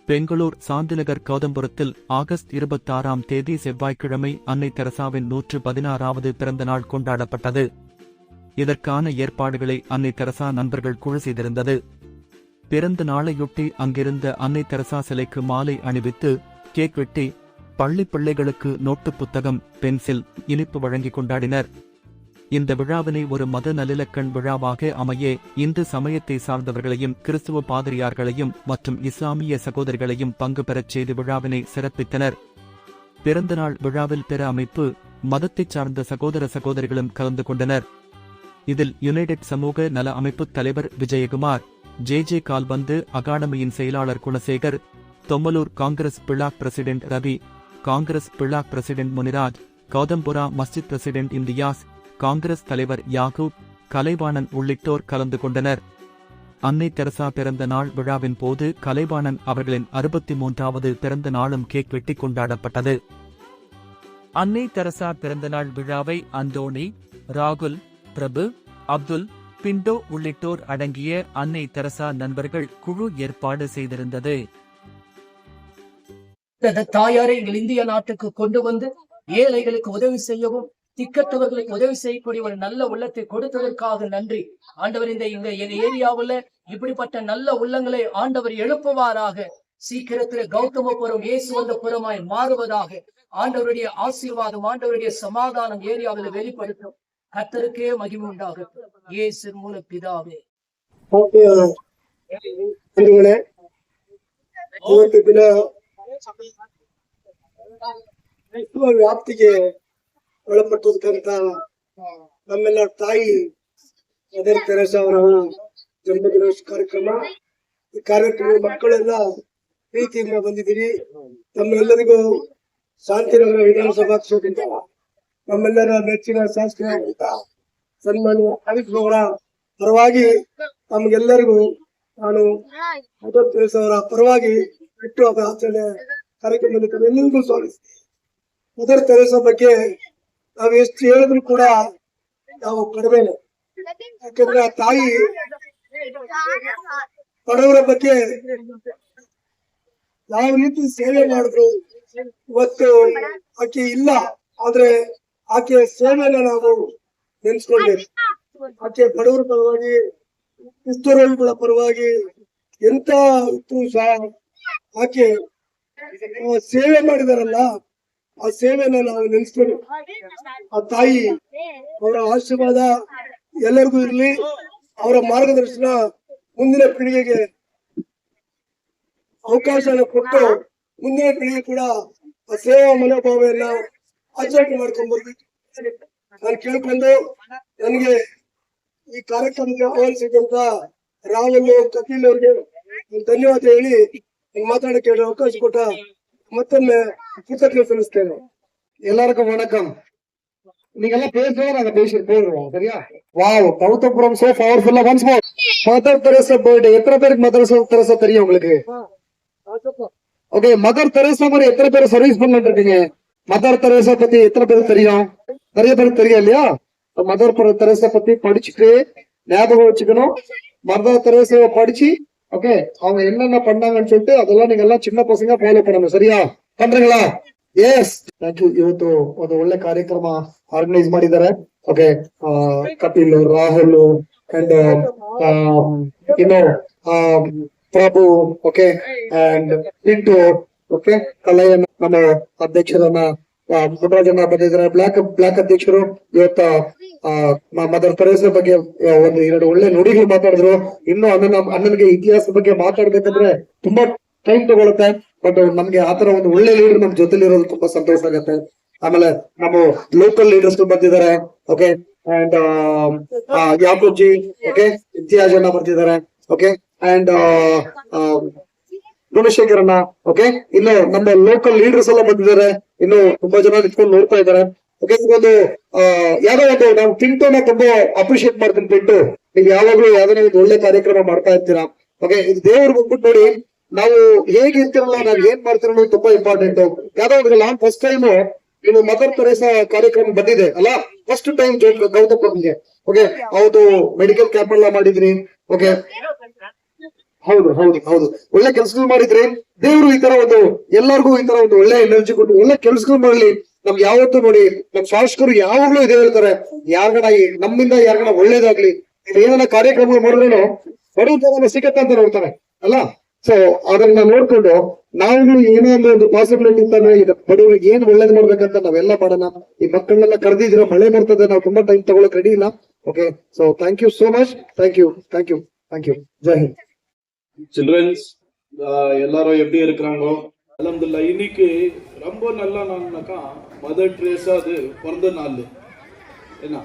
Bangalore Shanthinagar கௌதம்புரத்தில் August 26ஆம் தேதி செவ்வாய்க்கிழமை அன்னை தெரசாவின் 116வது பிறந்த நாள் கொண்டாடப்பட்டது. இதற்கான ஏற்பாடுகளை அன்னை தெரசா நண்பர்கள் குழு செய்திருந்தது. பிறந்த நாளையொட்டி அங்கிருந்த அன்னை தெரசா சிலைக்கு மாலை அணிவித்து கேக் வெட்டி பள்ளி பிள்ளைகளுக்கு நோட்டு புத்தகம், பென்சில், இனிப்பு வழங்கி கொண்டாடினர். இந்த விழாவினை ஒரு மத நல்லிலக்கண் விழாவாக அமைய இந்து சமயத்தை சார்ந்தவர்களையும் கிறிஸ்துவ பாதிரியார்களையும் மற்றும் இஸ்லாமிய சகோதரிகளையும் பங்கு பெறச் செய்து விழாவினை சிறப்பித்தனர். பிறந்தநாள் விழாவில் பிற அமைப்பு, மதத்தைச் சார்ந்த சகோதர சகோதரிகளும் கலந்து கொண்டனர். இதில் யுனைடெட் சமூக நல அமைப்பு தலைவர் விஜயகுமார், ஜே கால்பந்து அகாடமியின் செயலாளர் Gunasekar, Dommalur Congress block president Ravi, Congress block president Muniraj, Gauthampura மஸ்ஜித் பிரசிடென்ட் இந்தியாஸ், காங்கிரஸ் தலைவர் யாகூப், கலைவாணன் உள்ளிட்டோர் கலந்து கொண்டனர். அன்னை தெரசா பிறந்த நாள் விழாவின் போது கலைவாணன் அவர்களின் 63வது பிறந்த நாளும் கேக் வெட்டி கொண்டாடப்பட்டது. அன்னை தெரசா பிறந்தநாள் விழாவை அந்தோணி, ராகுல், பிரபு, அப்துல், பிண்டோ உள்ளிட்டோர் அடங்கிய அன்னை தெரசா நண்பர்கள் குழு ஏற்பாடு செய்திருந்தது. தாயாரை எங்கள் இந்திய நாட்டுக்கு கொண்டு வந்து ஏழைகளுக்கு உதவி செய்யவும் திக்கற்றவர்களுக்கு உதவி செய்யக்கூடிய ஒரு நல்ல உள்ளத்தை கொடுத்ததற்காக நன்றி. ஆண்டவர் இந்த ஏரியாவுல இப்படிப்பட்ட நல்ல உள்ளங்களை ஆண்டவர் எழுப்புவாராக. சீக்கிரத்தில் கௌதமபுரம் இயேசு வந்த புறமாய் மாறுவதாக. ஆண்டவருடைய ஆசீர்வாதம், ஆண்டவருடைய சமாதானம் ஏரியாவில் வெளிப்படுத்தும். கர்த்தருக்கே மகிமை உண்டாகட்டும். இயேசு மூல பிதாவே. ವ್ಯಾಪ್ತಿಗೆ ಒಳಪಟ್ಟದಕ್ಕಂತ ನಮ್ಮೆಲ್ಲ ತಾಯಿ ಮದರ್ ತೆರೇಸಾ ಅವರ ಜನ್ಮದಿನ ಕಾರ್ಯಕ್ರಮ. ಈ ಕಾರ್ಯಕ್ರಮ ಮಕ್ಕಳೆಲ್ಲ ಪ್ರೀತಿಯಿಂದ ಬಂದಿದ್ದೀರಿ. ತಮ್ಮೆಲ್ಲರಿಗೂ ಶಾಂತಿನಗರ ವಿಧಾನಸಭಾ ಕ್ಷೇತ್ರದಿಂದ ನಮ್ಮೆಲ್ಲರ ನೆಚ್ಚಿನ ಶಾಸಕ ಸನ್ಮಾನ್ಯ ಹರೀಶ್ ಅವರ ಪರವಾಗಿ ತಮ್ಗೆಲ್ಲರಿಗೂ ನಾನು ಮದರ್ ತೆರೇಸಾ ಅವರ ಪರವಾಗಿ ಬಿಟ್ಟು ಆಚರಣೆ ಕಾರ್ಯಕ್ರಮದಲ್ಲಿ ತಮ್ಮೆಲ್ಲರಿಗೂ ಸ್ವಾಗತಿಸ್ತೀನಿ. ಮದರ್ ತೆರೇಸಾ ಬಗ್ಗೆ ನಾವು ಎಷ್ಟು ಹೇಳಿದ್ರು ಕೂಡ ನಾವು ಕಡಿಮೆನೆ. ಯಾಕಂದ್ರೆ ಆ ತಾಯಿ ಬಡವರ ಬಗ್ಗೆ ಯಾವ ರೀತಿ ಸೇವೆ ಮಾಡಿದ್ರು. ಇವತ್ತು ಆಕೆ ಇಲ್ಲ, ಆದ್ರೆ ಆಕೆ ಸೇವೆನ ನಾವು ನೆನ್ಸ್ಕೊಂಡೇವೆ. ಆಕೆ ಬಡವರ ಪರವಾಗಿ, ಕ್ರಿಸ್ತರೋಗಿಗಳ ಪರವಾಗಿ ಎಂತ ಇತ್ತು ಸಹ ಆಕೆ ಸೇವೆ ಮಾಡಿದಾರಲ್ಲ, ಆ ಸೇವೆನ ನಾವು ನೆನ್ಸ್ಕೊಂಡು ಆ ತಾಯಿ ಅವರ ಆಶೀರ್ವಾದ ಎಲ್ಲರಿಗೂ ಇರ್ಲಿ. ಅವರ ಮಾರ್ಗದರ್ಶನ ಮುಂದಿನ ಪೀಳಿಗೆಗೆ ಅವಕಾಶನ ಕೊಟ್ಟು ಮುಂದಿನ ಪೀಳಿಗೆ ಕೂಡ ಆ ಸೇವಾ ಮನೋಭಾವನ ಆಚರಣೆ ಮಾಡ್ಕೊಂಡ್ ಬರ್ಬೇಕು ನಾನು ಕೇಳ್ಕೊಂಡು, ನನಗೆ ಈ ಕಾರ್ಯಕ್ರಮಕ್ಕೆ ಆಹ್ವಾನಿಸಿದಂತ ರಾಹುಲ್, ಕಪಿಲ್ ಅವ್ರಿಗೆ ಧನ್ಯವಾದ ಹೇಳಿ ಮಾತಾಡಕ್ಕೆ ಅವಕಾಶ ಕೊಟ್ಟ மொத்தமே புத்தகத்தை சொல்லிட்டேன். எல்லாருக்கும் வணக்கம். நீங்க எல்லாம் பேசுறோம், நாங்க பேசிட்டு போயிடுவோம், சரியா? வாவ், கௌதம்புரம் சோ பவர்ஃபுல்லா. Once more, mother Teresa birthday. எத்தனை பேருக்கு மதர் தெரசா தெரியும் உங்களுக்கு? ஓகே, மதர் தெரசா மாதிரி எத்தனை பேர் சர்வீஸ் பண்ணிட்டு இருக்கீங்க? மதர் தெரசா பத்தி எத்தனை பேருக்கு தெரியும்? நிறைய பேருக்கு தெரியும் இல்லையா? மதர் தெரேசா பத்தி படிச்சுட்டு ஞாபகம் வச்சுக்கணும். மதர் தெரேசாவை படிச்சு ஓகே அவங்க என்னென்ன பண்ணாங்கன்னு சொல்லிட்டு அதெல்லாம் நீங்க எல்லாம் ಚಿನ್ನ ಪಸಂಗ ಫಾಲೋ பண்ணணும். சரியா பண்றீங்களா? Yes thank you. ಇವತ್ತು ಒಂದು ಒಳ್ಳೆ ಕಾರ್ಯಕ್ರಮ ಆರ್ಗನೈಸ್ ಮಾಡಿದ್ದಾರೆ. ಓಕೆ ಕಪಿಲ್, ರಾಹುಲ್ ಅಂಡ್ ಇನ್ನು ಪ್ರಭು ಓಕೆ ಅಂಡ್ ಪಿಂಟು ಓಕೆ ಕಲಯ್ಯನ ನಮ್ಮ ಅಧ್ಯಕ್ಷರನ್ನ ಮುನರಾಜನ್ನ ಬಂದಿದ್ದಾರೆ. ಬ್ಲಾಕ್ ಅಧ್ಯಕ್ಷರು ಇವತ್ತ ಮದರ್ ತೆರೇಸಾ ಬಗ್ಗೆ ಒಂದು 2 ಒಳ್ಳೆ ನುಡಿಗಳು ಮಾತಾಡಿದ್ರು. ಇನ್ನು ಅಣ್ಣನಿಗೆ ಇತಿಹಾಸದ ಬಗ್ಗೆ ಮಾತಾಡ್ಬೇಕಂದ್ರೆ ತುಂಬಾ ಟೈಮ್ ತಗೊಳುತ್ತೆ. ಬಟ್ ನಮ್ಗೆ ಆತರ ಒಂದು ಒಳ್ಳೆ ಲೀಡರ್ ನಮ್ ಜೊತೆಲಿ ಇರೋದು ತುಂಬಾ ಸಂತೋಷ ಆಗುತ್ತೆ. ಆಮೇಲೆ ನಮ್ಮ ಲೋಕಲ್ ಲೀಡರ್ಸ್ ಬಂದಿದ್ದಾರೆ. Okay and Yakub ji okay Imtiaz ಅಣ್ಣ ಬರ್ತಿದ್ದಾರೆ. ಓಕೆ ಅಂಡ್ ಗುಣಶೇಖರ್ ಅಣ್ಣ ಓಕೆ ಇನ್ನು ನಮ್ಮ ಲೋಕಲ್ ಲೀಡರ್ಸ್ ಎಲ್ಲ ಬಂದಿದ್ದಾರೆ. ಇನ್ನು ತುಂಬಾ ಜನ ನಿಂತ್ಕೊಂಡು ನೋಡ್ತಾ ಇದ್ದಾರೆ. ಓಕೆ ಒಂದು ಯಾವ್ದೋ ಒಂದು ನಾವು ಪಿಂಟುನ ತುಂಬಾ ಅಪ್ರಿಶಿಯೇಟ್ ಮಾಡ್ತೀನಿ. ಪಿಂಟು ನೀವು ಯಾವಾಗ್ಲೂ ಯಾವ್ದಾರ ಒಂದು ಒಳ್ಳೆ ಕಾರ್ಯಕ್ರಮ ಮಾಡ್ತಾ ಇರ್ತೀರಾ. ಓಕೆ ಇದು ದೇವ್ರು ಬಂದ್ಬಿಟ್ಟು ನೋಡಿ ನಾವು ಹೇಗಿರ್ತಿರಲ್ಲ ನಾವ್ ಏನ್ ಮಾಡ್ತಿರೋ ತುಂಬಾ ಇಂಪಾರ್ಟೆಂಟ್. ಯಾವ್ದೋ ಒಂದು ಫಸ್ಟ್ ಟೈಮ್ ನೀವು ಮದರ್ ತೆರೇಸಾ ಕಾರ್ಯಕ್ರಮ ಬಂದಿದೆ ಅಲ್ಲ, ಫಸ್ಟ್ ಟೈಮ್ ಗೌತಮ್ಗೆ ಓಕೆ ಹೌದು ಮೆಡಿಕಲ್ ಕ್ಯಾಂಪ್ ಎಲ್ಲ ಮಾಡಿದ್ರಿ. ಓಕೆ ಹೌದು ಹೌದು ಹೌದು ಒಳ್ಳೆ ಕೆಲ್ಸಗಳು ಮಾಡಿದ್ರಿ. ದೇವ್ರು ಈ ತರ ಒಂದು ಎಲ್ಲರಿಗೂ ಈ ತರ ಒಂದು ಒಳ್ಳೆ ಎನರ್ಜಿ ಕೊಟ್ಟು ಒಳ್ಳೆ ಕೆಲ್ಸಗಳು ಮಾಡ್ಲಿ. ನಮ್ಗೆ ಯಾವತ್ತೂ ನೋಡಿ ನಮ್ ಶಾಸಕರು ಯಾವಾಗ್ಲೂ ಇದೇ ಹೇಳ್ತಾರೆ, ಯಾರ್ಗಣ ನಮ್ಮಿಂದ ಯಾರ್ಗಣ ಒಳ್ಳೇದಾಗ್ಲಿ ಏನಾರ ಕಾರ್ಯಕ್ರಮಗಳು ಮಾಡಿದ್ರು ಬಡವ ಸಿಗತ್ತೆ ಅಂತ ನೋಡ್ತಾರೆ ಅಲ್ಲ. ಸೊ ಅದನ್ನ ನೋಡ್ಕೊಂಡು ನಾವು ಏನೋ ಒಂದು ಪಾಸಿಬಿಲಿಟಿ ಇತ್ತಂದ್ರೆ ಈಗ ಬಡವರಿಗೆ ಏನ್ ಒಳ್ಳೇದ್ ಮಾಡ್ಬೇಕಂತ ನಾವೆಲ್ಲ ಮಾಡೋಣ. ಈ ಮಕ್ಕಳನ್ನೆಲ್ಲ ಕರೆದಿದ್ರೆ ಮಳೆ ಬರ್ತದೆ, ನಾವು ತುಂಬಾ ಟೈಮ್ ತಗೊಳಕ್ ರೆಡಿ ಇಲ್ಲ. Okay so thank you so much. Thank you thank you thank you. Jai Hind. Childrens எல்லாரும் எப்படி இருக்கிறாங்க? அல்ஹம்துலில்லா. இன்னைக்கு ரொம்ப நல்ல நாள்னாக்கா மதர் ட்ரேசா அது பிறந்த நாள். என்ன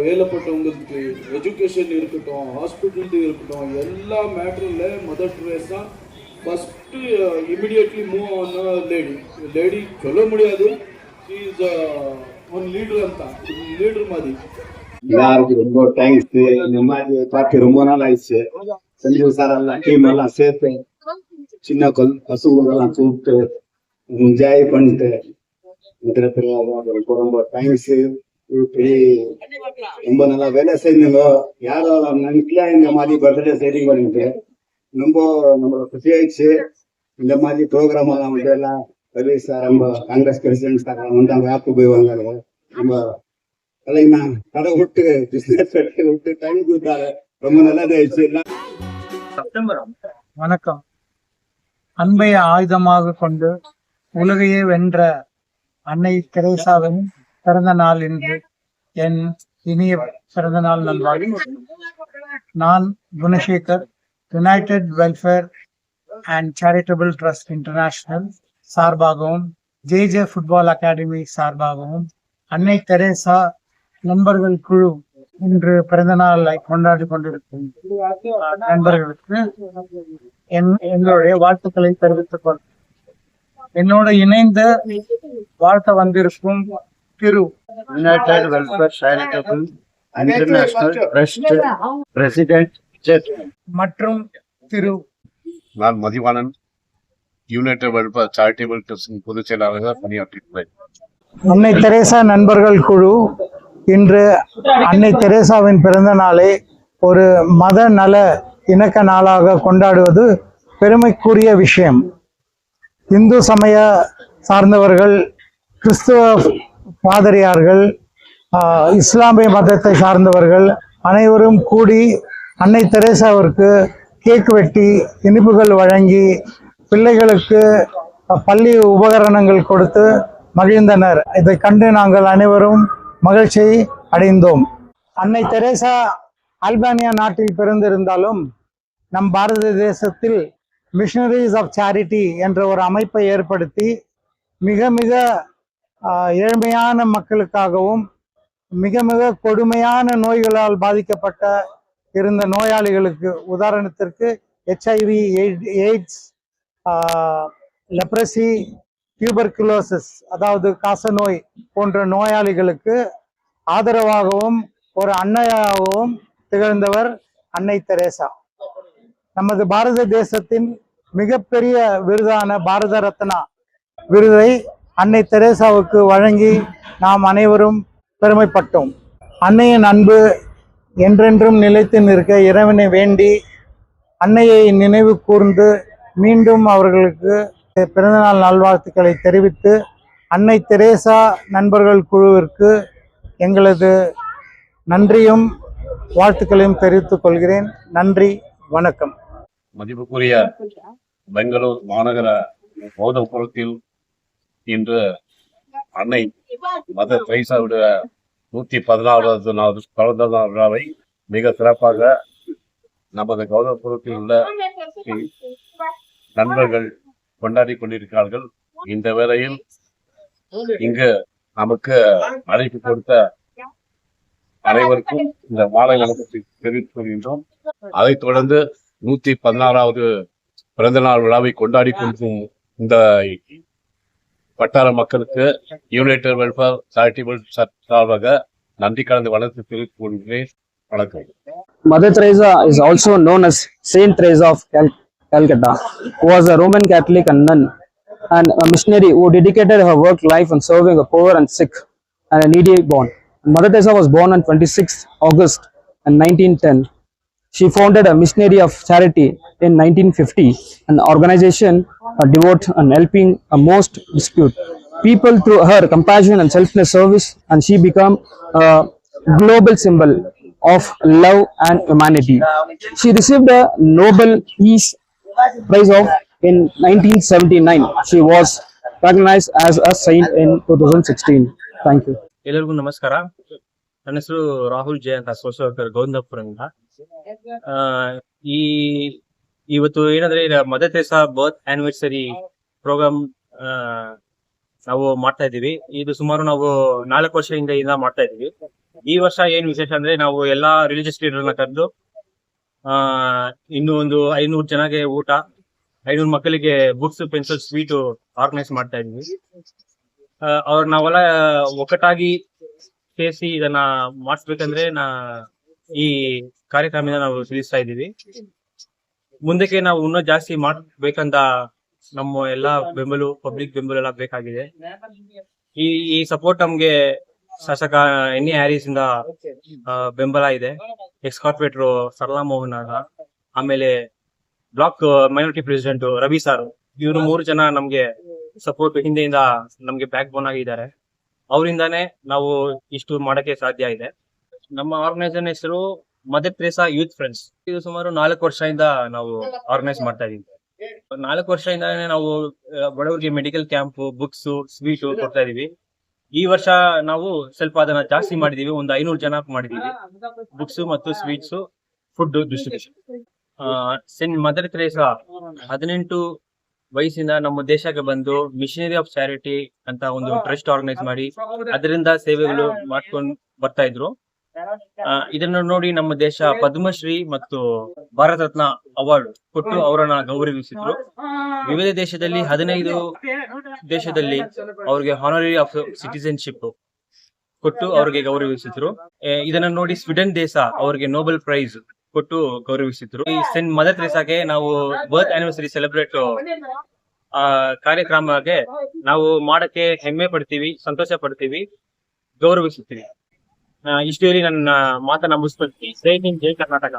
வேலைப்பட்டவங்களுக்கு எஜுகேஷன் இருக்கட்டும், ஹாஸ்பிட்டல் இருக்கட்டும், எல்லா மேட்டர்ல mother Teresa first immediately move ஆன லேடி சொல்ல முடியாது. ஷீ இஸ் ஒன் லீடர் ಅಂತ லீடர் மாதிரி. எல்லாருக்கும் ரொம்ப தேங்க்ஸ். இந்த மாதிரி பார்த்து ரொம்ப நாள் ஆயிடுச்சு. சஞ்சீவ் சார் எல்லாம் டீம் எல்லாம் சேர்த்து சின்ன பசங்களெல்லாம் கூப்பிட்டு என்ஜாய் பண்ணிட்டு ரொம்ப ரொம்ப தேங்க்ஸ். ரொம்ப நல்லா வேலை செஞ்சீங்க. யாரும் நினைக்கல இந்த மாதிரி பர்த்டே செட்டிங் பண்ணிட்டு ரொம்ப நம்மளோட குஷி ஆயிடுச்சு. இந்த மாதிரி ப்ரோக்ராம் எல்லாம் வந்து எல்லாம் ரவி சார் நம்ம காங்கிரஸ் பிரசிடென்ட் சார் வந்தாங்க, யாக்கு போய் வந்தாங்க. நம்ம கலைஞா கடை விட்டு பிசினஸ் விட்டு டைம் கொடுத்தாரு. ரொம்ப நல்லதாயிடுச்சு. வணக்கம். அன்பை ஆயுதமாக கொண்டு உலகையே வென்ற அன்னை தெரேசாவின் பிறந்த நாள் இன்று. என் இனிய பிறந்த நாள் நல்வாழ்வு. நான் Gunasekar, United welfare and charitable trust international சார்பாகவும் ஜே ஃபுட்பால் அகாடமி சார்பாகவும் அன்னை தெரேசா நண்பர்கள் குழு இன்று பிறந்த நாளை கொண்டாடி கொண்டிருக்கும் நண்பர்களுக்கு எங்களுடைய வாழ்த்துக்களை தெரிவித்துக் கொள்கிறேன். என்னோட இணைந்து வாழ்த்த வந்திருக்கும் திரு united welfare charitable international trust president மற்றும் திரு நான் மதிவாணன், யுனைடெட் வெல்ஃபேர் சேரிட்டபிள் ட்ரஸ்டின் பொதுச் செயலாளராக பணியாற்றியுள்ளேன். அன்னை தெரேசா நண்பர்கள் குழு இன்று அன்னை தெரேசாவின் பிறந்த நாளை ஒரு மத நல இணக்க நாளாக கொண்டாடுவது பெருமைக்குரிய விஷயம். இந்து சமய சார்ந்தவர்கள், கிறிஸ்துவ பாதிரியார்கள், இஸ்லாமிய மதத்தை சார்ந்தவர்கள் அனைவரும் கூடி அன்னை தெரேசாவிற்கு கேக் வெட்டி இனிப்புகள் வழங்கி பிள்ளைகளுக்கு பள்ளி உபகரணங்கள் கொடுத்து மகிழ்ந்தனர். இதை கண்டு நாங்கள் அனைவரும் மகிழ்ச்சி அடைந்தோம். அன்னை தெரேசா அல்பானியா நாட்டில் பிறந்திருந்தாலும் நம் பாரத தேசத்தில் மிஷனரிஸ் ஆஃப் சேரிட்டி என்ற ஒரு அமைப்பை ஏற்படுத்தி மிக மிக ஏழ்மையான மக்களுக்காகவும் மிக மிக கொடுமையான நோய்களால் பாதிக்கப்பட்ட இருந்த நோயாளிகளுக்கு, உதாரணத்திற்கு HIV, எய்ட்ஸ், லெப்ரசி, டியூபர்குலோசிஸ் அதாவது காசநோய் போன்ற நோயாளிகளுக்கு ஆதரவாகவும் ஒரு அன்னையாகவும் திகழ்ந்தவர் அன்னை தெரேசா. நமது பாரத தேசத்தின் மிகப்பெரிய விருதான பாரத ரத்னா விருதை அன்னை தெரேசாவுக்கு வழங்கி நாம் அனைவரும் பெருமைப்பட்டோம். அன்னையின் அன்பு என்றென்றும் நிலைத்து நிற்க இறைவனை வேண்டி அன்னையை நினைவு கூர்ந்து மீண்டும் அவர்களுக்கு பிறந்தநாள் நல்வாழ்த்துக்களை தெரிவித்து அன்னை தெரேசா நண்பர்கள் குழுவிற்கு எங்களது நன்றியும் வாழ்த்துக்களையும் தெரிவித்துக் கொள்கிறேன். நன்றி, வணக்கம். மதிப்புக்குரிய பெங்களூர் மாநகர கௌதம்புரத்தில் இன்று அன்னை மதர் தெரேசாவுடைய 114வது பிறந்த நாள் விழாவை மிக சிறப்பாக நமது கௌதம்புரத்தில் உள்ள நண்பர்கள் கொண்டாடி கொண்டிருக்கிறார்கள். இந்த வேளையில் இங்கு நமக்கு அழைப்பு கொடுத்த அனைவருக்கும் இந்த மாலை வணக்கத்தை தெரிவித்துக் கொள்கின்றோம். அதைத் தொடர்ந்து 116வது பிறந்த நாள் விழாவை கொண்டாடி கொண்டிருக்கும் இந்த வட்டார மக்களுக்கு யுனைடெட் வெல்ஃபேர் சேரிட்டபிள் சார்பாக நன்றி கலந்து வணக்கத்தை தெரிவித்துக் கொள்கிறேன். வணக்கம். Mother Teresa is also known as Saint Teresa of Calcutta, who was a Roman Catholic and nun and a missionary who dedicated her work life on serving the poor and sick and a needy born. Mother Teresa was born on 26th August in 1910. She founded a missionary of charity in 1950, an organization devoted and helping a most dispute people through her compassion and selfless service, and she became a global symbol of love and humanity. She received a Nobel Peace Prize in 1979. She was recognized as a saint in 2016. Thank you. ಎಲ್ಲರಿಗೂ ನಮಸ್ಕಾರ. ನನ್ನ ಹೆಸರು Rahul J ಅಂತ, social worker ಗೌಂದಪುರದಿಂದ. ಇವತ್ತು ಏನಂದ್ರೆ Mother Teresa birth anniversary programme ನಾವು ಮಾಡ್ತಾ ಇದೀವಿ. ಇದು ಸುಮಾರು ನಾವು 4 ವರ್ಷದಿಂದ ಮಾಡ್ತಾ ಇದೀವಿ. ಈ ವರ್ಷ ಏನ್ ವಿಶೇಷ ಅಂದ್ರೆ ನಾವು ಎಲ್ಲಾ ರಿಲಿಜಿಯಸ್ ಲೀಡರ್ನ ಕರೆದು ಇನ್ನೂ ಒಂದು 500 ಜನಕ್ಕೆ ಊಟ, 500 ಮಕ್ಕಳಿಗೆ ಬುಕ್ಸ್, ಪೆನ್ಸಿಲ್, ಸ್ವೀಟ್ ಆರ್ಗನೈಸ್ ಮಾಡ್ತಾ ಇದೀವಿ. ನಾವೆಲ್ಲ ಒಕ್ಕಟಾಗಿ ಸೇರಿಸಿ ಇದನ್ನ ಮಾಡಿಸ್ಬೇಕಂದ್ರೆ ಈ ಕಾರ್ಯಕ್ರಮದಿಂದ ನಾವು ತಿಳಿಸ್ತಾ ಇದ್ದೀವಿ. ಮುಂದಕ್ಕೆ ನಾವು ಇನ್ನೂ ಜಾಸ್ತಿ ಮಾಡ್ಬೇಕಂತ ನಮ್ಮ ಎಲ್ಲಾ ಬೆಂಬಲ, ಪಬ್ಲಿಕ್ ಬೆಂಬಲ ಎಲ್ಲ ಬೇಕಾಗಿದೆ. ಈ ಸಪೋರ್ಟ್ ನಮ್ಗೆ ಶಾಸಕ ಎನ್ ಎ ಹ್ಯಾರಿಸ್ ಇಂದ ಬೆಂಬಲ ಇದೆ. ಎಕ್ಸ್ ಕಾರ್ಪೊರೇಟರ್ ಸರಳಾ ಮೋಹನ್ ಅವರ, ಆಮೇಲೆ block minority president Ravi sir, ಇವರು 3 ಜನ ನಮ್ಗೆ ಸಪೋರ್ಟ್ ಹಿಂದೆಯಿಂದ ನಮ್ಗೆ ಬ್ಯಾಕ್ ಬೋನ್ ಆಗಿದ್ದಾರೆ. ಅವರಿಂದಾನೇ ನಾವು ಇಷ್ಟು ಮಾಡಕ್ಕೆ ಸಾಧ್ಯ ಇದೆ. ನಮ್ಮ ಆರ್ಗನೈಸೇಷನ್ ಹೆಸರು ಮದರ್ ತೆರೇಸಾ ಯೂತ್ ಫ್ರೆಂಡ್ಸ್. ಇದು ಸುಮಾರು 4 ವರ್ಷದಿಂದ ನಾವು ಆರ್ಗನೈಸ್ ಮಾಡ್ತಾ ಇದೀವಿ. 4 ವರ್ಷದಿಂದಾನೇ ನಾವು ಬಡವರಿಗೆ ಮೆಡಿಕಲ್ ಕ್ಯಾಂಪ್, ಬುಕ್ಸ್, ಸ್ವೀಟ್ ಕೊಡ್ತಾ ಇದೀವಿ. ಈ ವರ್ಷ ನಾವು ಸ್ವಲ್ಪ ಅದನ್ನ ಜಾಸ್ತಿ ಮಾಡಿದೀವಿ, ಒಂದು 500 ಜನ ಮಾಡಿದೀವಿ. ಬುಕ್ಸ್ ಮತ್ತು sweets, food distribution. Saint Mother Teresa 18 ವಯಸ್ಸಿಂದ ನಮ್ಮ ದೇಶಕ್ಕೆ ಬಂದು ಮಿಷನರಿ ಆಫ್ ಚಾರಿಟಿ ಅಂತ ಒಂದು ಟ್ರಸ್ಟ್ ಆರ್ಗನೈಸ್ ಮಾಡಿ ಅದರಿಂದ ಸೇವೆಗಳು ಮಾಡ್ಕೊಂಡು ಬರ್ತಾ ಇದ್ರು. ಇದನ್ನು ನೋಡಿ ನಮ್ಮ ದೇಶ ಪದ್ಮಶ್ರೀ ಮತ್ತು ಭಾರತ ರತ್ನ ಅವಾರ್ಡ್ ಕೊಟ್ಟು ಅವರನ್ನ ಗೌರವಿಸಿದ್ರು. ವಿವಿಧ ದೇಶದಲ್ಲಿ 15 ದೇಶದಲ್ಲಿ ಅವ್ರಿಗೆ ಹಾನರರಿ ಆಫ್ ಸಿಟಿಸನ್ಶಿಪ್ ಕೊಟ್ಟು ಅವ್ರಿಗೆ ಗೌರವಿಸಿದ್ರು. ಇದನ್ನ ನೋಡಿ ಸ್ವೀಡನ್ ದೇಶ ಅವ್ರಿಗೆ ನೋಬೆಲ್ ಪ್ರೈಸ್ ಕೊಟ್ಟು ಗೌರವಿಸಿದ್ರು. ಈ ಸೆಂಟ್ ಮದರ್ ತೆರೇಸಾಗೆ ನಾವು ಬರ್ತ್ ಆನಿವರ್ಸರಿ ಸೆಲೆಬ್ರೇಟ್ ಕಾರ್ಯಕ್ರಮಕ್ಕೆ ನಾವು ಮಾಡಕ್ಕೆ ಹೆಮ್ಮೆ ಪಡ್ತೀವಿ, ಸಂತೋಷ ಪಡ್ತೀವಿ, ಗೌರವಿಸುತ್ತೀವಿ. ಇಷ್ಟು ಹೇಳಿ ನನ್ನ ಮಾತನ್ನ ಮುಗಿಸ್ಕೊಳ್ತೀನಿ. ಜೈ ಹಿಂದ್, ಜೈ ಕರ್ನಾಟಕ.